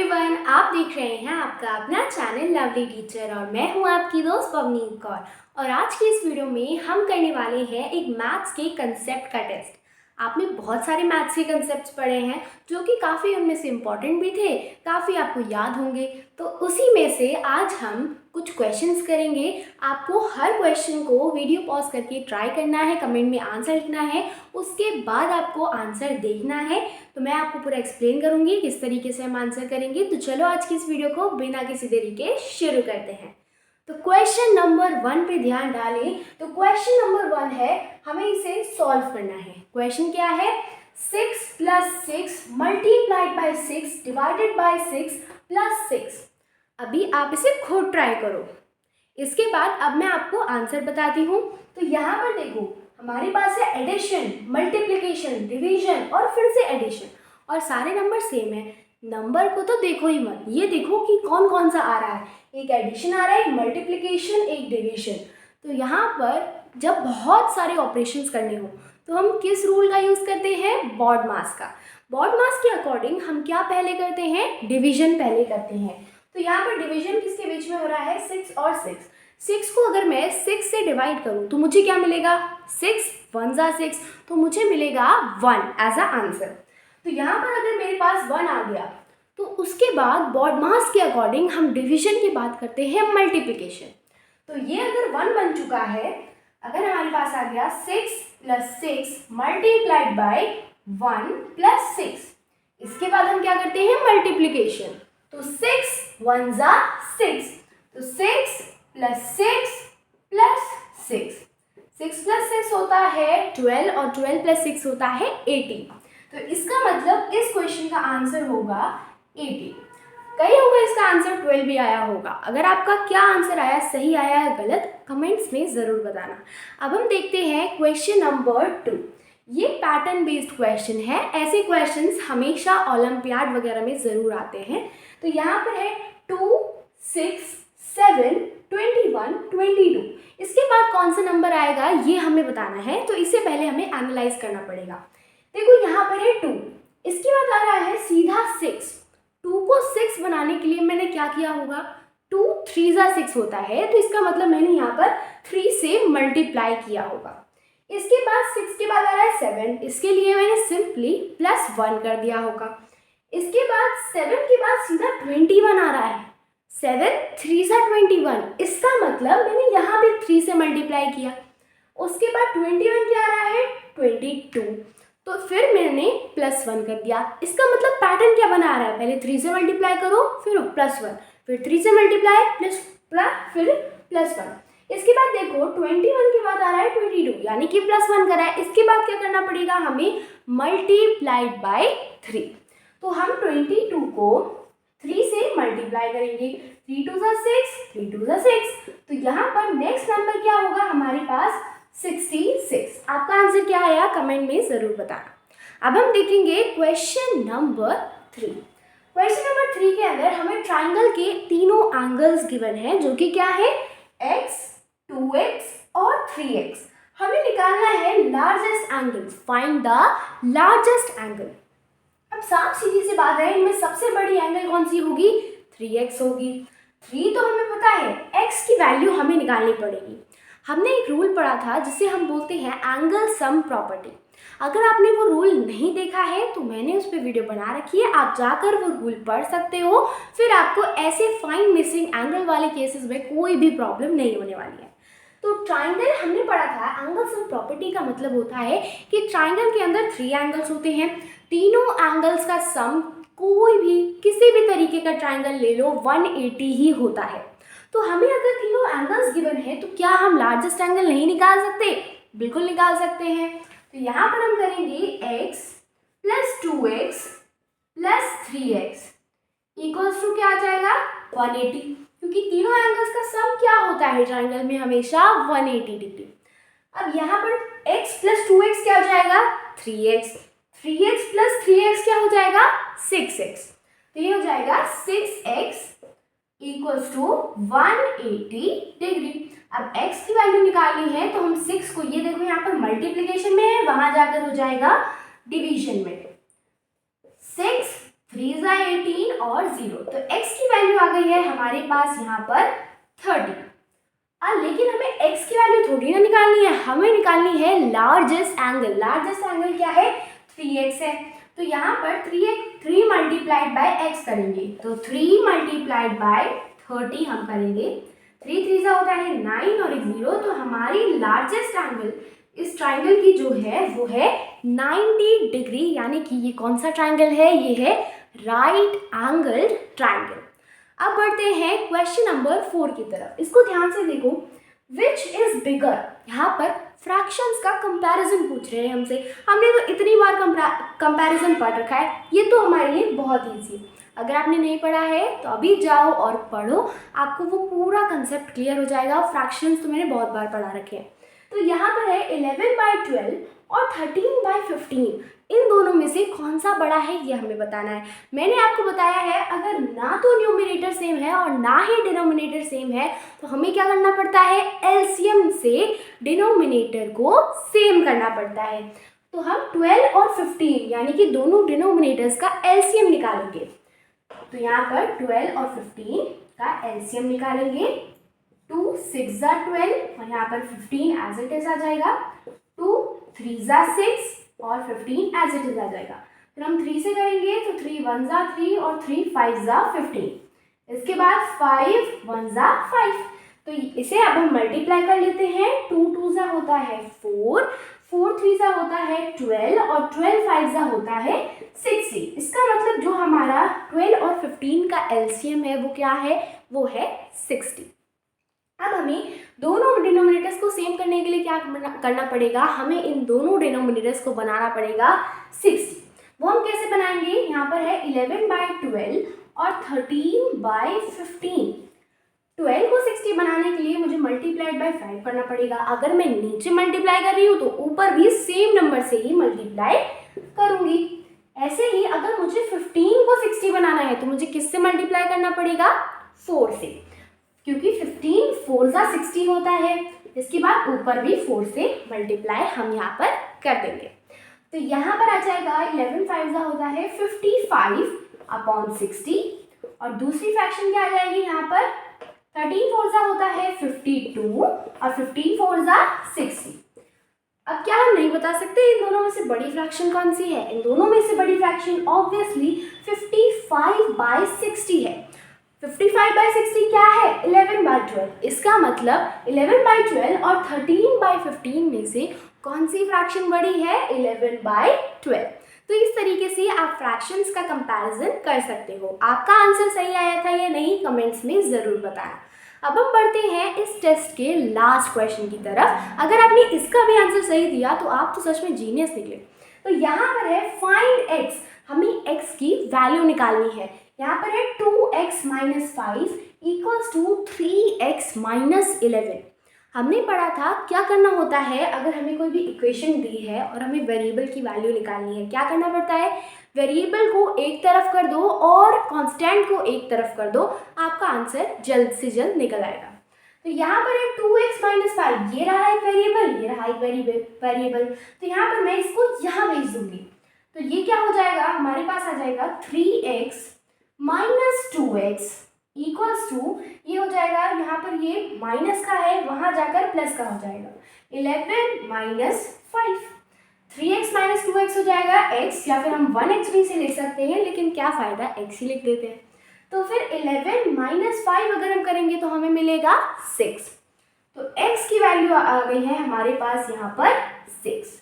Everyone, आप देख रहे हैं आपका अपना चैनल लवली टीचर और मैं हूं आपकी दोस्त पवनीत कौर। और आज की इस वीडियो में हम करने वाले हैं एक मैथ्स के कंसेप्ट का टेस्ट। आपने बहुत सारे मैथ्स के कंसेप्ट्स पढ़े हैं जो कि काफ़ी उनमें से इम्पॉर्टेंट भी थे, काफ़ी आपको याद होंगे। तो उसी में से आज हम कुछ क्वेश्चंस करेंगे। आपको हर क्वेश्चन को वीडियो पॉज करके ट्राई करना है, कमेंट में आंसर लिखना है, उसके बाद आपको आंसर देखना है। तो मैं आपको पूरा एक्सप्लेन करूंगी किस तरीके से हम आंसर करेंगे। तो चलो आज की इस वीडियो को बिना किसी देरी के शुरू करते हैं। तो क्वेश्चन नंबर 1 पे ध्यान डालें। तो क्वेश्चन नंबर 1 है, हमें इसे सॉल्व करना है। क्वेश्चन क्या है? 6 + 6 मल्टीप्लाइड बाई 6 डिवाइडेड बाई 6 + 6। अभी आप इसे खुद ट्राई करो, इसके बाद अब मैं आपको आंसर बताती हूँ। तो यहाँ पर देखो, हमारे पास है एडिशन, मल्टीप्लिकेशन, डिवीजन और फिर से एडिशन, और सारे नंबर सेम है। नंबर को तो देखो ही मत, ये देखो कि कौन कौन सा आ रहा है। एक एडिशन आ रहा है, एक मल्टीप्लिकेशन, एक डिवीजन। तो यहाँ पर जब बहुत सारे ऑपरेशंस करने हो तो हम किस रूल का यूज़ करते हैं? BODMAS का। BODMAS के अकॉर्डिंग हम क्या पहले करते हैं? डिवीजन पहले करते हैं। तो यहाँ पर डिवीजन किसके बीच में हो रहा है? 6 और 6। 6 को अगर मैं 6 से डिवाइड करूँ तो मुझे क्या मिलेगा? 6 1 ज़ा 6, तो मुझे मिलेगा 1 एज अ आंसर। तो यहाँ पर अगर मेरे पास 1 आ गया तो उसके बाद BODMAS के अकॉर्डिंग हम डिवीजन की बात करते हैं मल्टीप्लिकेशन। तो ये अगर 1 बन चुका है, अगर हमारे पास आ गया 6 + 6 मल्टीप्लाइड बाई 1 + 6, इसके बाद हम क्या करते हैं? मल्टीप्लिकेशन। तो 6 1 ज़ा 6, तो 6 + 6 + 6, 6 + 6 होता है 12 और 12 + 6 होता है 18। तो इसका मतलब इस क्वेश्चन का आंसर होगा 18। कई होगा इसका आंसर 12 भी आया होगा। अगर आपका क्या आंसर आया, सही आया या गलत, कमेंट्स में ज़रूर बताना। अब हम देखते हैं क्वेश्चन नंबर 2। ये पैटर्न बेस्ड क्वेश्चन है। ऐसे क्वेश्चंस हमेशा ओलंपियाड वगैरह में ज़रूर आते हैं। तो यहाँ पर है 2 6 7 21 22। इसके बाद कौन सा नंबर आएगा ये हमें बताना है। तो इससे पहले हमें एनालाइज करना पड़ेगा। देखो यहाँ पर है 2, इसके बाद आ रहा है सीधा 6। 2 को 6 बनाने के लिए मैंने क्या किया होगा? 2 3 ज़ा 6 होता है, तो इसका मतलब मैंने यहाँ पर 3 से मल्टीप्लाई किया होगा। इसके बाद 6 के बाद आ रहा है 7, इसके लिए मैंने सिंपली +1 कर दिया होगा। इसके बाद 7 के बाद सीधा 21 आ रहा है। 7 3 ज़ा 21, इसका मतलब मैंने यहाँ भी 3 से मल्टीप्लाई किया। उसके बाद 21 क्या आ रहा है? 22, तो फिर मैंने +1 कर दिया। इसका मतलब पैटर्न क्या बना रहा है? पहले 3 से मल्टीप्लाई करो, फिर +1, फिर 3 से मल्टीप्लाई फिर +1। इसके बाद देखो 21 के बाद आ रहा है 22, यानी कि +1 करा है। इसके बाद क्या करना पड़ेगा हमें? Multiplied by 3। तो हम 22 को 3 से मल्टीप्लाई करेंगे। 3 2 ज़ा 6, 3 2 ज़ा 6। तो यहाँ पर नेक्स्ट नंबर क्या होगा हमारे पास? 66। आपका आंसर क्या आया कमेंट में ज़रूर बताना। अब हम देखेंगे क्वेश्चन नंबर 3। क्वेश्चन नंबर 3 के अंदर हमें ट्राइंगल के तीनों एंगल्स गिवन है, जो कि क्या है? x 2x और 3x। हमें निकालना है largest angle. Find the largest angle. अब साफ सीधी सी बात है, इनमें सबसे बड़ी एंगल कौन सी होगी? 3x होगी। 3 तो हमें पता है, x की वैल्यू हमें निकालनी पड़ेगी। हमने एक रूल पढ़ा था जिसे हम बोलते हैं एंगल सम प्रॉपर्टी। अगर आपने वो रूल नहीं देखा है तो मैंने उस पर वीडियो बना रखी है, आप जाकर वो रूल पढ़ सकते हो। फिर आपको ऐसे फाइन मिसिंग एंगल वाले केसेस में कोई भी प्रॉब्लम नहीं होने वाली है। तो ट्राइंगल हमने पढ़ा था, एंगल सम प्रॉपर्टी का मतलब होता है कि ट्राइंगल के अंदर 3 एंगल्स होते हैं। तीनों एंगल्स का सम, कोई भी किसी भी तरीके का ट्राइंगल ले लो, 180 ही होता है। तो हमें अगर तीनों एंगल्स गिवन है तो क्या हम लार्जेस्ट एंगल नहीं निकाल सकते? बिल्कुल निकाल सकते हैं। तो यहाँ पर हम करेंगे x + 2x + 3x equals to क्या आ जाएगा? 180, क्योंकि तीनों एंगल्स का सम क्या होता है ट्राइंगल में? हमेशा 180 डिग्री। अब यहाँ पर x + 2x क्या हो जाएगा? 3x, 3x + 3x क्या हो जाएगा? 6x। तो ये हो जाएगा 6x इक्वल्स टू 180 डिग्री। अब x की वैल्यू निकालनी है तो हम 6 को, ये देखो यहाँ पर मल्टीप्लिकेशन में है, वहां जाकर हो जाएगा डिवीजन में। 6 3 ज़ा 18 और 0, तो x की वैल्यू आ गई है हमारे पास यहाँ पर 30। लेकिन हमें x की वैल्यू थोड़ी ना निकालनी है, हमें निकालनी है लार्जेस्ट एंगल। लार्जेस्ट एंगल क्या है? 3x है। तो यहाँ पर 3 मल्टीप्लाइड बाय x करेंगे, तो 3 मल्टीप्लाइड बाय 30 हम करेंगे। 3 3 ज़ा होता है 9 और 0, तो हमारी लार्जेस्ट एंगल इस ट्राइंगल की जो है वो है 90 डिग्री, यानी कि ये कौन सा ट्राइंगल है? ये है राइट एंगल्ड ट्राइंगल। अब बढ़ते हैं क्वेश्चन नंबर 4 की तरफ। इसको ध्यान से देखो, विच इज बिगर। यहाँ पर फ्रैक्शंस का कंपैरिजन पूछ रहे हैं हमसे। हमने तो इतनी बार कंपैरिजन पढ़ रखा है, ये तो हमारे लिए बहुत ईजी है। अगर आपने नहीं पढ़ा है तो अभी जाओ और पढ़ो, आपको वो पूरा कंसेप्ट क्लियर हो जाएगा। फ्रैक्शंस तो मैंने बहुत बार पढ़ा रखे हैं। तो यहाँ पर है 11/12 और 13/15, इन दोनों में से कौन सा बड़ा है ये हमें बताना है। मैंने आपको बताया है अगर ना तो न्यूमरेटर सेम है और ना ही डिनोमिनेटर सेम है तो हमें क्या करना पड़ता है? एलसीएम से डिनोमिनेटर को सेम करना पड़ता है। तो हम 12 और 15 यानी कि दोनों डिनोमिनेटर्स का एलसीएम निकालेंगे। तो यहाँ पर 12 और 15 का एलसीएम निकालेंगे। 2 6 ज़ा 12 और यहाँ पर 15 एज इट इज आ जाएगा। 2 3 ज़ा 6 और 15 एज इट इज आ जाएगा। फिर हम 3 से करेंगे तो 3 1 ज़ा 3 और 3 5 ज़ा 15। इसके बाद 5 1 ज़ा 5, तो इसे अब हम मल्टीप्लाई कर लेते हैं। 2 2 ज़ा होता है 4, 4 3 ज़ा होता है 12 और 12 5 ज़ा होता है 60। इसका मतलब जो हमारा 12 और 15 का एलसीएम है वो क्या है? वो है 60। अब हमें दोनों डिनोमिनेटर्स को सेम करने के लिए क्या करना पड़ेगा? हमें इन दोनों डिनोमिनेटर्स को बनाना पड़ेगा 60। वो हम कैसे बनाएंगे? यहाँ पर है 11/12 और 13/15। 12 को 60 बनाने के लिए मुझे मल्टीप्लाइड बाय 5 करना पड़ेगा। अगर मैं नीचे मल्टीप्लाई कर रही हूँ तो ऊपर भी सेम नंबर से ही मल्टीप्लाई करूँगी। ऐसे ही अगर मुझे 15 को 60 बनाना है तो मुझे किससे मल्टीप्लाई करना पड़ेगा? 4 से, क्योंकि 15 4 ज़ा 60 होता है। इसके बाद ऊपर भी 4 से मल्टीप्लाई हम यहाँ पर कर देंगे। तो यहाँ पर आ जाएगा 11 5 ज़ा होता है 55/60 और दूसरी फ्रैक्शन क्या आ जाएगी यहाँ पर? 13 4 ज़ा होता है 52 और 15 4 ज़ा 60। अब क्या हम नहीं बता सकते इन दोनों में से बड़ी फ्रैक्शन कौन सी है? इन दोनों में से बड़ी फ्रैक्शन ऑब्वियसली 55/60 है। 55/60 क्या है? 11/12। इसका मतलब 11/12 और 13/15 में से कौन सी फ्रैक्शन बड़ी है? 11/12। तो इस तरीके से आप फ्रैक्शंस का कंपैरिजन कर सकते हो। आपका आंसर सही आया था या नहीं कमेंट्स में ज़रूर बताना। अब हम बढ़ते हैं इस टेस्ट के लास्ट क्वेश्चन की तरफ। अगर आपने इसका भी आंसर सही दिया तो आप तो सच में जीनियस निकले। तो यहाँ पर है फाइंड x, हमें x की वैल्यू निकालनी है। यहाँ पर है 2x - 5 = 3x - 11। हमने पढ़ा था क्या करना होता है अगर हमें कोई भी इक्वेशन दी है और हमें वेरिएबल की वैल्यू निकालनी है। क्या करना पड़ता है? वेरिएबल को एक तरफ कर दो और कांस्टेंट को एक तरफ कर दो, आपका आंसर जल्द से जल्द निकल आएगा। तो यहाँ पर है 2x - 5, ये रहा एक वेरिएबल, ये रहा एक वेरिएबल। तो यहाँ पर मैं इसको यहाँ भेज दूंगी। तो ये क्या हो जाएगा? हमारे पास आ जाएगा 3x - 2x = ये हो जाएगा, यहाँ पर ये माइनस का है, वहाँ जाकर प्लस का हो जाएगा 11 - 5। 3x - 2x हो जाएगा x, या फिर हम 1x भी से ले सकते हैं, लेकिन क्या फ़ायदा, x ही लिख देते हैं। तो फिर 11 - 5 अगर हम करेंगे तो हमें मिलेगा 6। तो x की वैल्यू आ गई है हमारे पास यहाँ पर 6।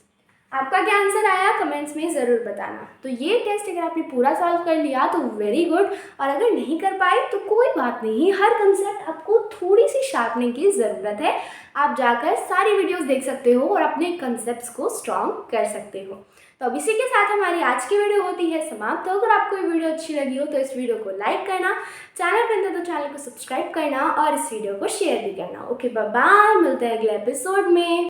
आपका क्या आंसर आया कमेंट्स में ज़रूर बताना। तो ये टेस्ट अगर आपने पूरा सॉल्व कर लिया तो वेरी गुड, और अगर नहीं कर पाए तो कोई बात नहीं, हर कंसेप्ट आपको थोड़ी सी शार्पनिंग की ज़रूरत है। आप जाकर सारी वीडियोस देख सकते हो और अपने कंसेप्ट्स को स्ट्रॉन्ग कर सकते हो। तो अब इसी के साथ हमारी आज की वीडियो होती है समाप्त। तो अगर आपको ये वीडियो अच्छी लगी हो तो इस वीडियो को लाइक करना, चैनल पर नए तो चैनल को सब्सक्राइब करना और इस वीडियो को शेयर भी करना। ओके बाय बाय, मिलते हैं अगले एपिसोड में।